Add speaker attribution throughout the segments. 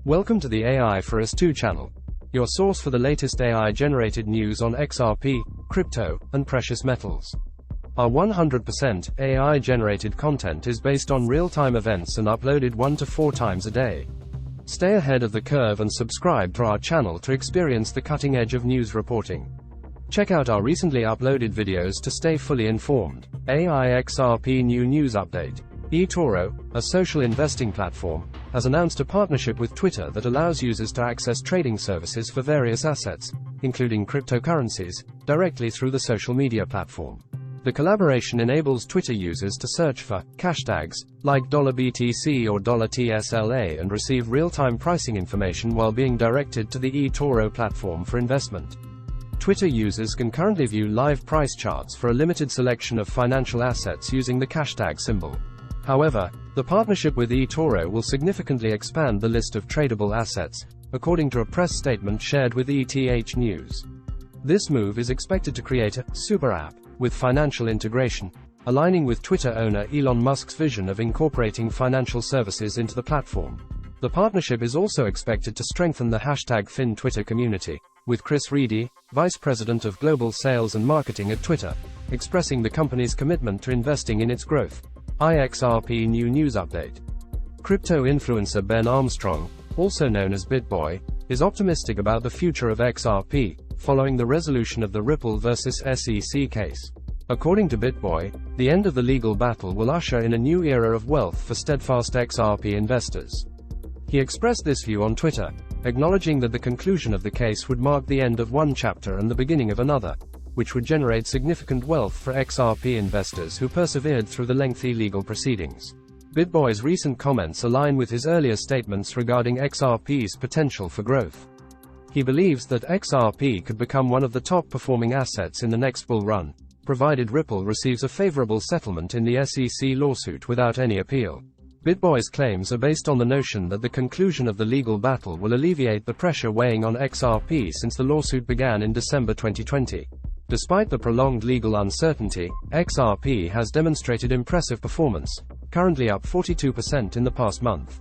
Speaker 1: Welcome to the AI for Us 2 channel, your source for the latest AI-generated news on XRP, crypto, and precious metals. Our 100% AI-generated content is based on real-time events and uploaded 1 to 4 times a day. Stay ahead of the curve and subscribe to our channel to experience the cutting edge of news reporting. Check out our recently uploaded videos to stay fully informed. Xrp New News Update. eToro, a social investing platform, has announced a partnership with Twitter that allows users to access trading services for various assets, including cryptocurrencies, directly through the social media platform. The collaboration enables Twitter users to search for hashtags like $BTC or $TSLA and receive real-time pricing information while being directed to the eToro platform for investment. Twitter users can currently view live price charts for a limited selection of financial assets using the hashtag symbol. However, the partnership with eToro will significantly expand the list of tradable assets, according to a press statement shared with ETH News. This move is expected to create a super app with financial integration, aligning with Twitter owner Elon Musk's vision of incorporating financial services into the platform. The partnership is also expected to strengthen the #FinTwitter community, with Chris Reedy, Vice President of Global Sales and Marketing at Twitter, expressing the company's commitment to investing in its growth. Xrp New News Update. Crypto influencer Ben Armstrong, also known as BitBoy, is optimistic about the future of XRP, following the resolution of the Ripple vs. SEC case. According to BitBoy, the end of the legal battle will usher in a new era of wealth for steadfast XRP investors. He expressed this view on Twitter, acknowledging that the conclusion of the case would mark the end of one chapter and the beginning of another, which would generate significant wealth for XRP investors who persevered through the lengthy legal proceedings. BitBoy's recent comments align with his earlier statements regarding XRP's potential for growth. He believes that XRP could become one of the top-performing assets in the next bull run, provided Ripple receives a favorable settlement in the SEC lawsuit without any appeal. BitBoy's claims are based on the notion that the conclusion of the legal battle will alleviate the pressure weighing on XRP since the lawsuit began in December 2020. Despite the prolonged legal uncertainty, XRP has demonstrated impressive performance, currently up 42% in the past month.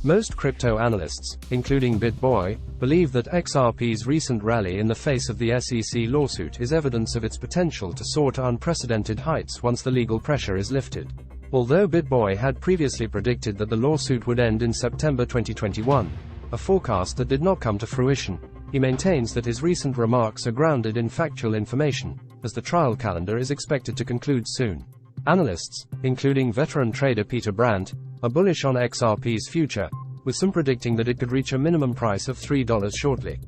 Speaker 1: Most crypto analysts, including BitBoy, believe that XRP's recent rally in the face of the SEC lawsuit is evidence of its potential to soar to unprecedented heights once the legal pressure is lifted. Although BitBoy had previously predicted that the lawsuit would end in September 2021, a forecast that did not come to fruition, he maintains that his recent remarks are grounded in factual information, as the trial calendar is expected to conclude soon. Analysts, including veteran trader Peter Brandt, are bullish on XRP's future, with some predicting that it could reach a minimum price of $3 shortly.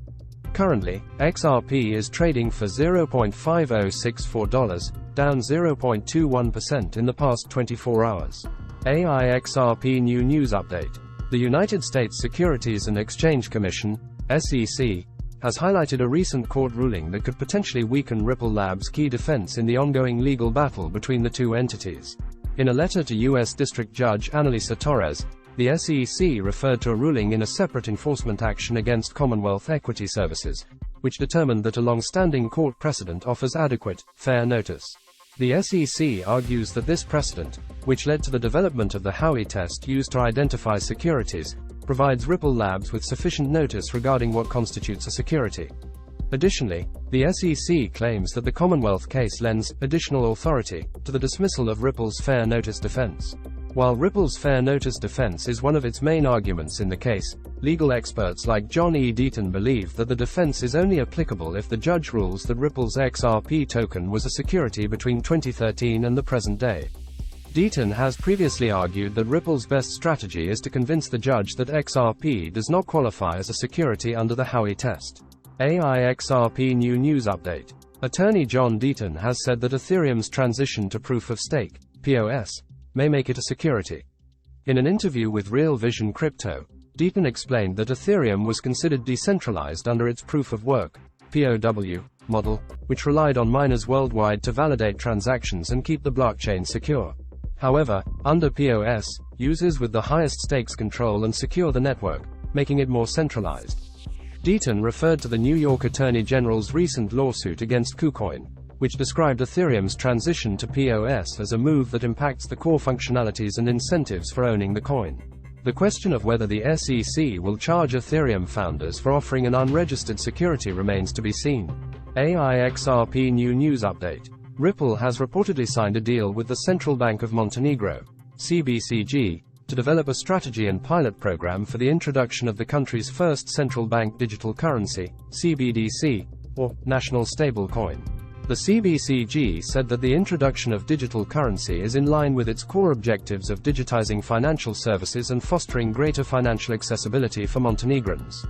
Speaker 1: Currently, XRP is trading for $0.5064, down 0.21% in the past 24 hours. XRP New News Update. The United States Securities and Exchange Commission, SEC, has highlighted a recent court ruling that could potentially weaken Ripple Labs' key defense in the ongoing legal battle between the two entities. In a letter to U.S. District Judge Annalisa Torres, the SEC referred to a ruling in a separate enforcement action against Commonwealth Equity Services, which determined that a long-standing court precedent offers adequate, fair notice. The SEC argues that this precedent, which led to the development of the Howey test used to identify securities, provides Ripple Labs with sufficient notice regarding what constitutes a security. Additionally, the SEC claims that the Commonwealth case lends additional authority to the dismissal of Ripple's fair notice defense. While Ripple's fair notice defense is one of its main arguments in the case, legal experts like John E. Deaton believe that the defense is only applicable if the judge rules that Ripple's XRP token was a security between 2013 and the present day. Deaton has previously argued that Ripple's best strategy is to convince the judge that XRP does not qualify as a security under the Howey test. XRP New News Update. Attorney John Deaton has said that Ethereum's transition to proof of stake, POS, may make it a security. In an interview with Real Vision Crypto, Deaton explained that Ethereum was considered decentralized under its proof of work, POW, model, which relied on miners worldwide to validate transactions and keep the blockchain secure. However, under POS, users with the highest stakes control and secure the network, making it more centralized. Deaton referred to the New York Attorney General's recent lawsuit against KuCoin, which described Ethereum's transition to POS as a move that impacts the core functionalities and incentives for owning the coin. The question of whether the SEC will charge Ethereum founders for offering an unregistered security remains to be seen. Xrp New News Update. Ripple has reportedly signed a deal with the Central Bank of Montenegro, CBCG, to develop a strategy and pilot program for the introduction of the country's first central bank digital currency, CBDC, or national stablecoin. The CBCG said that the introduction of digital currency is in line with its core objectives of digitizing financial services and fostering greater financial accessibility for Montenegrins.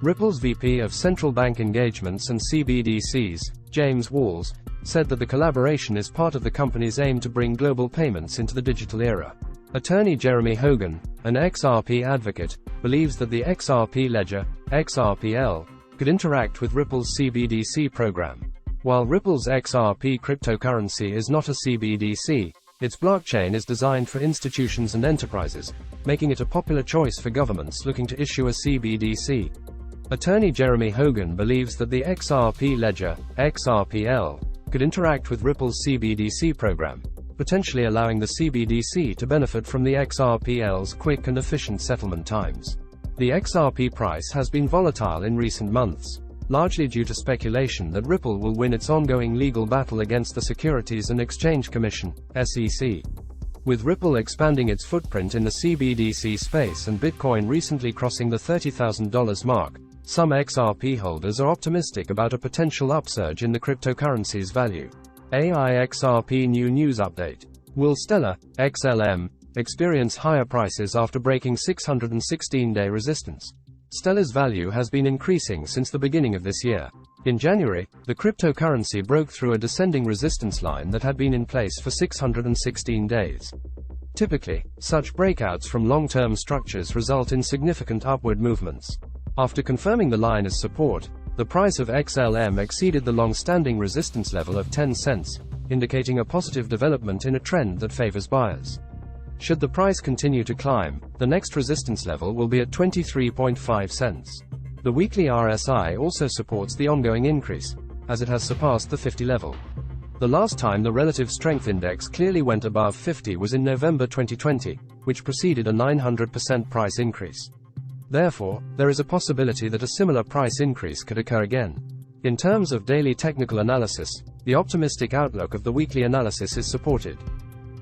Speaker 1: Ripple's VP of Central Bank Engagements and CBDCs, James Walls, said that the collaboration is part of the company's aim to bring global payments into the digital era. Attorney Jeremy Hogan, an XRP advocate, believes that the XRP ledger, XRPL, could interact with Ripple's CBDC program. While Ripple's XRP cryptocurrency is not a CBDC, its blockchain is designed for institutions and enterprises, making it a popular choice for governments looking to issue a CBDC. Attorney Jeremy Hogan believes that the XRP ledger, XRPL, could interact with Ripple's CBDC program, potentially allowing the CBDC to benefit from the XRPL's quick and efficient settlement times. The XRP price has been volatile in recent months, largely due to speculation that Ripple will win its ongoing legal battle against the Securities and Exchange Commission, SEC. With Ripple expanding its footprint in the CBDC space and Bitcoin recently crossing the $30,000 mark, some XRP holders are optimistic about a potential upsurge in the cryptocurrency's value. Xrp New News Update. Will Stellar, XLM, experience higher prices after breaking 616-day resistance? Stellar's value has been increasing since the beginning of this year. In January, the cryptocurrency broke through a descending resistance line that had been in place for 616 days. Typically, such breakouts from long-term structures result in significant upward movements. After confirming the line as support, the price of XLM exceeded the long-standing resistance level of 10 cents, indicating a positive development in a trend that favors buyers. Should the price continue to climb, the next resistance level will be at 23.5 cents. The weekly RSI also supports the ongoing increase, as it has surpassed the 50 level. The last time the relative strength index clearly went above 50 was in November 2020, which preceded a 900% price increase. Therefore, there is a possibility that a similar price increase could occur again. In terms of daily technical analysis, the optimistic outlook of the weekly analysis is supported.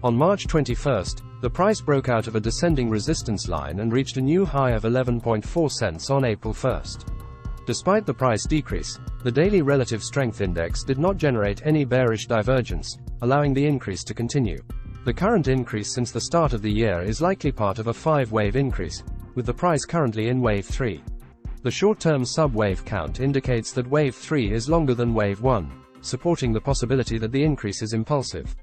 Speaker 1: On March 21st, the price broke out of a descending resistance line and reached a new high of 11.4 cents on April 1st. Despite the price decrease, the daily relative strength index did not generate any bearish divergence, allowing the increase to continue. The current increase since the start of the year is likely part of a 5-wave increase, with the price currently in Wave 3. The short-term sub-wave count indicates that Wave 3 is longer than Wave 1, supporting the possibility that the increase is impulsive.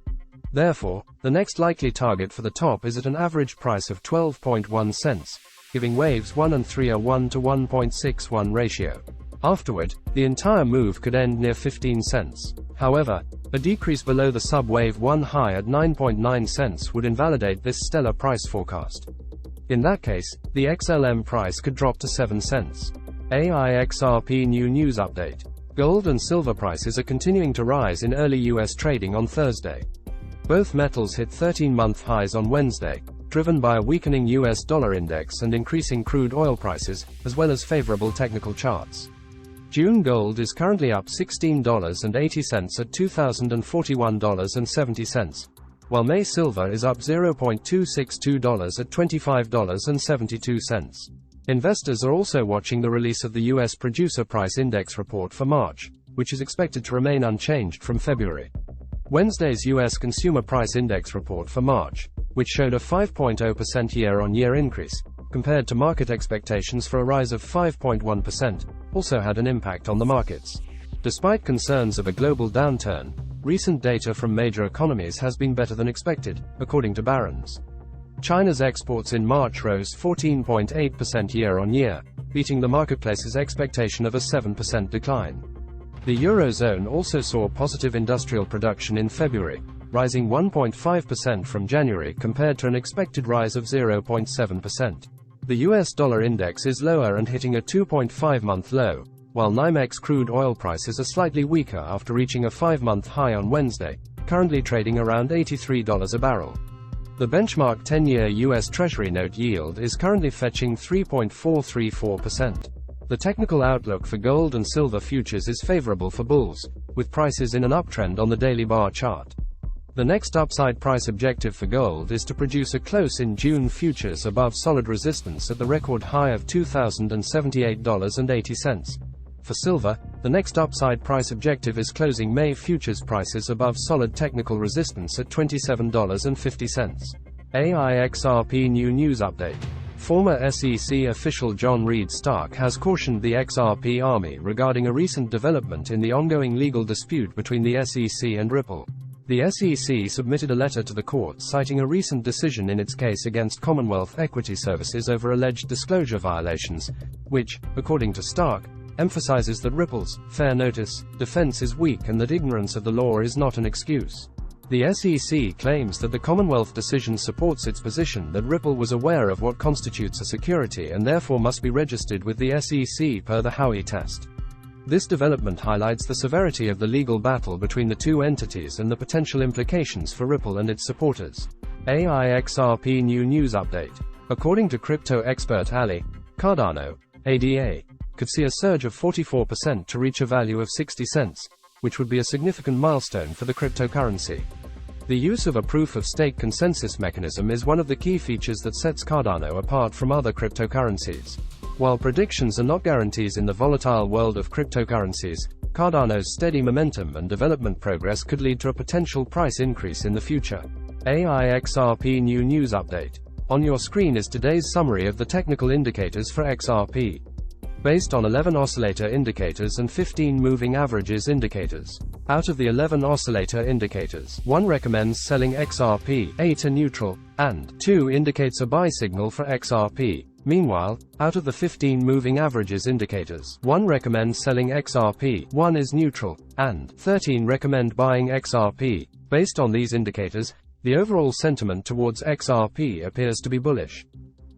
Speaker 1: Therefore, the next likely target for the top is at an average price of 12.1 cents, giving waves 1 and 3 a 1 to 1.61 ratio. Afterward, the entire move could end near 15 cents. However, a decrease below the sub-wave 1 high at 9.9 cents would invalidate this stellar price forecast. In that case, the XLM price could drop to 7 cents. Xrp New News Update. Gold and silver prices are continuing to rise in early US trading on Thursday. Both metals hit 13-month highs on Wednesday, driven by a weakening US dollar index and increasing crude oil prices, as well as favorable technical charts. June gold is currently up $16.80 at $2,041.70, while May silver is up $0.262 at $25.72. Investors are also watching the release of the US Producer Price Index report for March, which is expected to remain unchanged from February. Wednesday's U.S. Consumer Price Index report for March, which showed a 5.0% year-on-year increase, compared to market expectations for a rise of 5.1%, also had an impact on the markets. Despite concerns of a global downturn, recent data from major economies has been better than expected, according to Barron's. China's exports in March rose 14.8% year-on-year, beating the marketplace's expectation of a 7% decline. The Eurozone also saw positive industrial production in February, rising 1.5% from January compared to an expected rise of 0.7%. The US dollar index is lower and hitting a 2.5-month low, while NYMEX crude oil prices are slightly weaker after reaching a 5-month high on Wednesday, currently trading around $83 a barrel. The benchmark 10-year U.S. Treasury note yield is currently fetching 3.434%. The technical outlook for gold and silver futures is favorable for bulls, with prices in an uptrend on the daily bar chart. The next upside price objective for gold is to produce a close in June futures above solid resistance at the record high of $2,078.80. For silver, the next upside price objective is closing May futures prices above solid technical resistance at $27.50. AI Xrp New News Update. Former SEC official John Reed Stark has cautioned the XRP Army regarding a recent development in the ongoing legal dispute between the SEC and Ripple. The SEC submitted a letter to the court citing a recent decision in its case against Commonwealth Equity Services over alleged disclosure violations, which, according to Stark, emphasizes that Ripple's fair notice defense is weak and that ignorance of the law is not an excuse. The SEC claims that the Commonwealth decision supports its position that Ripple was aware of what constitutes a security and therefore must be registered with the SEC per the Howey test. This development highlights the severity of the legal battle between the two entities and the potential implications for Ripple and its supporters. AI Xrp New News Update. According to crypto expert Ali Cardano, ADA could see a surge of 44% to reach a value of 60 cents, which would be a significant milestone for the cryptocurrency. The use of a proof-of-stake consensus mechanism is one of the key features that sets Cardano apart from other cryptocurrencies. While predictions are not guarantees in the volatile world of cryptocurrencies, Cardano's steady momentum and development progress could lead to a potential price increase in the future. AI Xrp New News Update. On your screen is today's summary of the technical indicators for XRP. Based on 11 oscillator indicators and 15 moving averages indicators. Out of the 11 oscillator indicators, 1 recommends selling XRP, 8 are neutral, and 2 indicates a buy signal for XRP. Meanwhile, out of the 15 moving averages indicators, 1 recommends selling XRP, 1 is neutral, and 13 recommend buying XRP. Based on these indicators, the overall sentiment towards XRP appears to be bullish,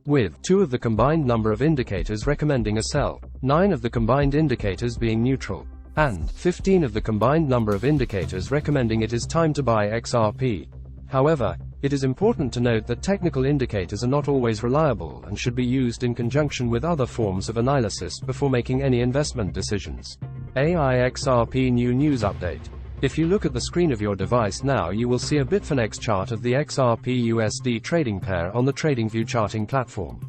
Speaker 1: with 2 of the combined number of indicators recommending a sell, 9 of the combined indicators being neutral, and 15 of the combined number of indicators recommending it is time to buy XRP. However, it is important to note that technical indicators are not always reliable and should be used in conjunction with other forms of analysis before making any investment decisions. AI Xrp New News Update. If you look at the screen of your device now, you will see a Bitfinex chart of the XRP USD trading pair on the TradingView charting platform.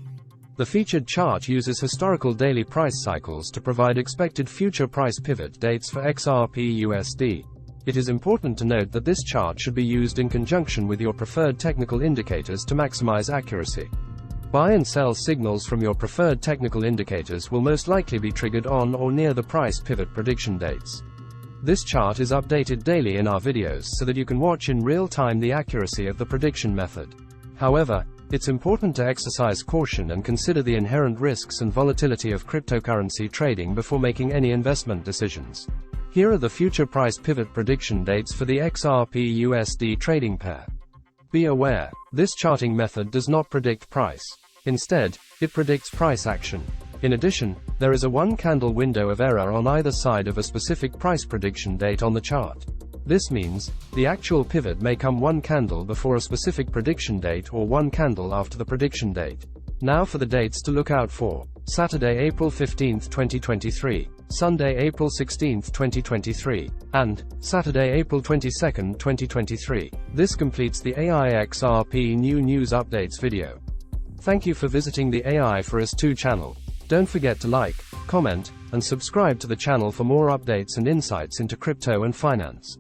Speaker 1: The featured chart uses historical daily price cycles to provide expected future price pivot dates for XRP USD. It is important to note that this chart should be used in conjunction with your preferred technical indicators to maximize accuracy. Buy and sell signals from your preferred technical indicators will most likely be triggered on or near the price pivot prediction dates. This chart is updated daily in our videos so that you can watch in real time the accuracy of the prediction method. However, it's important to exercise caution and consider the inherent risks and volatility of cryptocurrency trading before making any investment decisions. Here are the future price pivot prediction dates for the XRP USD trading pair. Be aware, this charting method does not predict price. Instead, it predicts price action. In addition, there is a one-candle window of error on either side of a specific price prediction date on the chart. This means, the actual pivot may come one candle before a specific prediction date or one candle after the prediction date. Now for the dates to look out for. Saturday, April 15, 2023, Sunday, April 16, 2023, and Saturday, April 22, 2023. This completes the AI Xrp New News Updates video. Thank you for visiting the AI for Us 2 channel. Don't forget to like, comment, and subscribe to the channel for more updates and insights into crypto and finance.